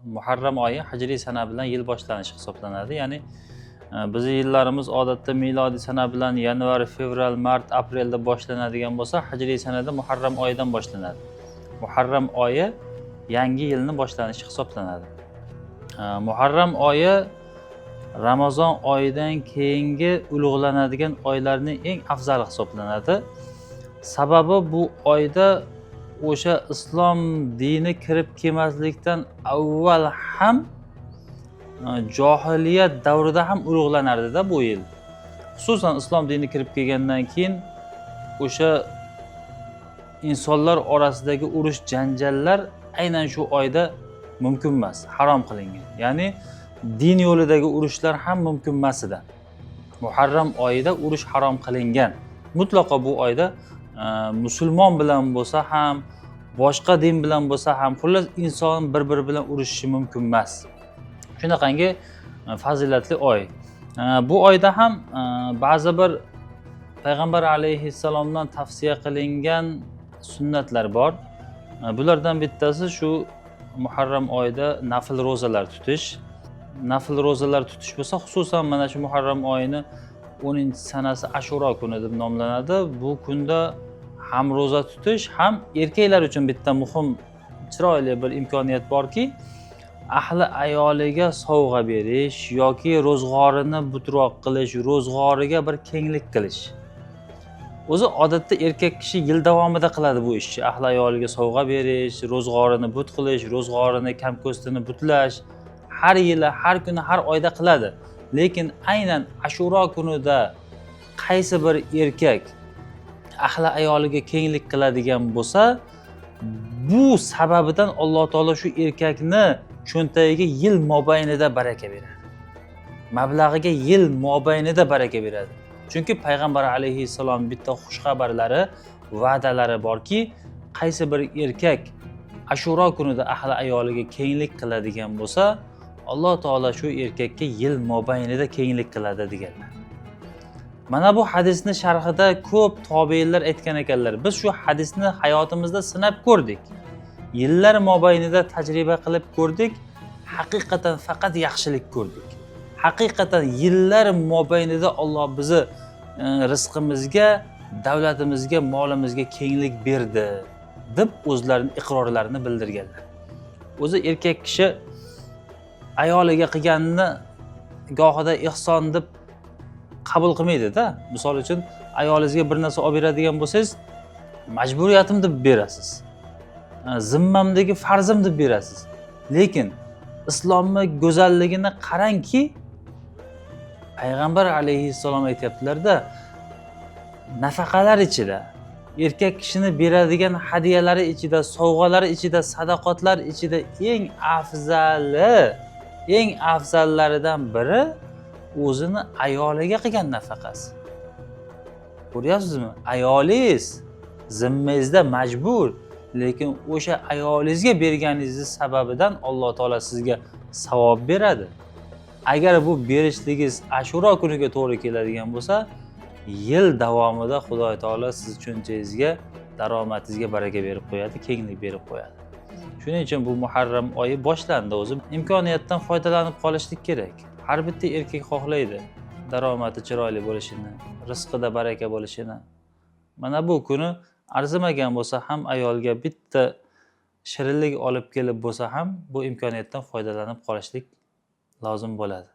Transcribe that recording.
Muharram oyi hijriy sana bilan yil boshlanishi hisoblanadi. Ya'ni bizning yillarimiz odatda milodiy sana bilan yanvar, fevral, mart, aprelda boshlanadigan bo'lsa, hijriy sanada Muharram oyidan boshlanadi. Muharram oyi yangi yilni boshlanishi hisoblanadi. Muharram oyi Ramazon oyidan keyingi ulug'lanadigan oylarning eng afzali hisoblanadi. Sababi bu oyda o'sha islom dini kirib kelmaslikdan avval ham johiliyat davrida ham ulug'lanardi-da bu yil. Xususan islom dini kirib kelgandan keyin o'sha insonlar orasidagi urush janjallar aynan shu oyda mumkin emas, harom qilingan. Ya'ni din yo'lidagi urushlar ham mumkin emas edi. Muharram oyida urush harom qilingan. Mutlaqo bu oyda musulmon bilan bo'lsa ham, boshqa din bilan bo'lsa ham, xullas inson bir-biri bilan urushishi mumkin emas. Shunaqangi fazilatli oy. Bu oyda ham ba'zi bir payg'ambar alayhissalomdan tavsiya qilingan sunnatlar bor. Bulardan bittasi shu Muharram oyida nafl ro'zalar tutish. Nafl ro'zalar tutish bo'lsa, xususan mana shu Muharram oyini 10-sanasi Ashura kuni deb nomlanadi. Bu kunda ham ro'za tutish, ham erkaklar uchun bitta muhim, chiroyli bir imkoniyat borki, ahli ayoliga sovg'a berish yoki ro'zg'orini butroq qilish, ro'zg'origa bir kenglik qilish. O'zi odatda erkak kishi yil davomida qiladi bu ishni. Ahli ayoliga sovg'a berish, ro'zg'orini but qilish, ro'zg'orini kamko'stini butlash har yili, har kuni, har oyda qiladi. Lekin aynan Ashura kunida qaysi bir erkak ahli ayoliga kenglik qiladigan bo'lsa, bu sababidan Alloh taolo shu erkakni cho'ntagiga yil mobaynida baraka beradi. Mablag'iga yil mobaynida baraka beradi. Chunki payg'ambar alayhissalom bitta xushxabarlari, va'dalari borki, qaysi bir erkak Ashura kunida ahli ayoliga kenglik qiladigan bo'lsa, Alloh taolo shu erkakka yil mobaynida kenglik qiladi deganlar. Mana bu hadisni sharhida ko'p tobiinlar aytgan ekanlar. Biz shu hadisni hayotimizda sinab ko'rdik. Yillar mobaynida tajriba qilib ko'rdik. Haqiqatan faqat yaxshilik ko'rdik. Haqiqatan yillar mobaynida Alloh bizni rizqimizga, davlatimizga, molimizga kenglik berdi deb o'zlarining iqrorlarini bildirganlar. O'zi erkak kishi ayoliga qilganini gohida ihson deb qabul qilmaydi-da. Misol uchun ayolingizga bir narsa olib beradigan bo'lsangiz, majburiyatim deb berasiz. Zimmamdagi farzim deb berasiz. Lekin islomning go'zalligini qarangki, payg'ambar alayhissalom aytibdilar-da, nafaqalar ichida, erkak kishini beradigan hadiyalari ichida, sovg'alari ichida, sadaqatlar ichida eng afzallaridan biri o'zini ayoliga qilgan nafaqasi. Ko'ryapsizmi? Ayolingiz zimmangizda majbur, lekin o'sha ayolingizga berganingiz sababidan Alloh taolo sizga savob beradi. Agar bu berishligingiz Ashura kuniga to'g'ri keladigan bo'lsa, yil davomida Xudoy taolo siz cho'ntagingizga, daromadingizga baraka berib qo'yadi, kenglik berib qo'yadi. Shuning uchun bu Muharram oyi boshlandi. O'zi imkoniyatdan foydalanib qolishlik kerak. Har bitta erkak xohlaydi daromadi chiroyli bo'lishini, rizqida baraka bo'lishini. Mana bu kuni arzimagan bo'lsa ham, ayolga bitta shirinlik olib kelib bo'lsa ham, bu imkoniyatdan foydalanib qolishlik lozim bo'ladi.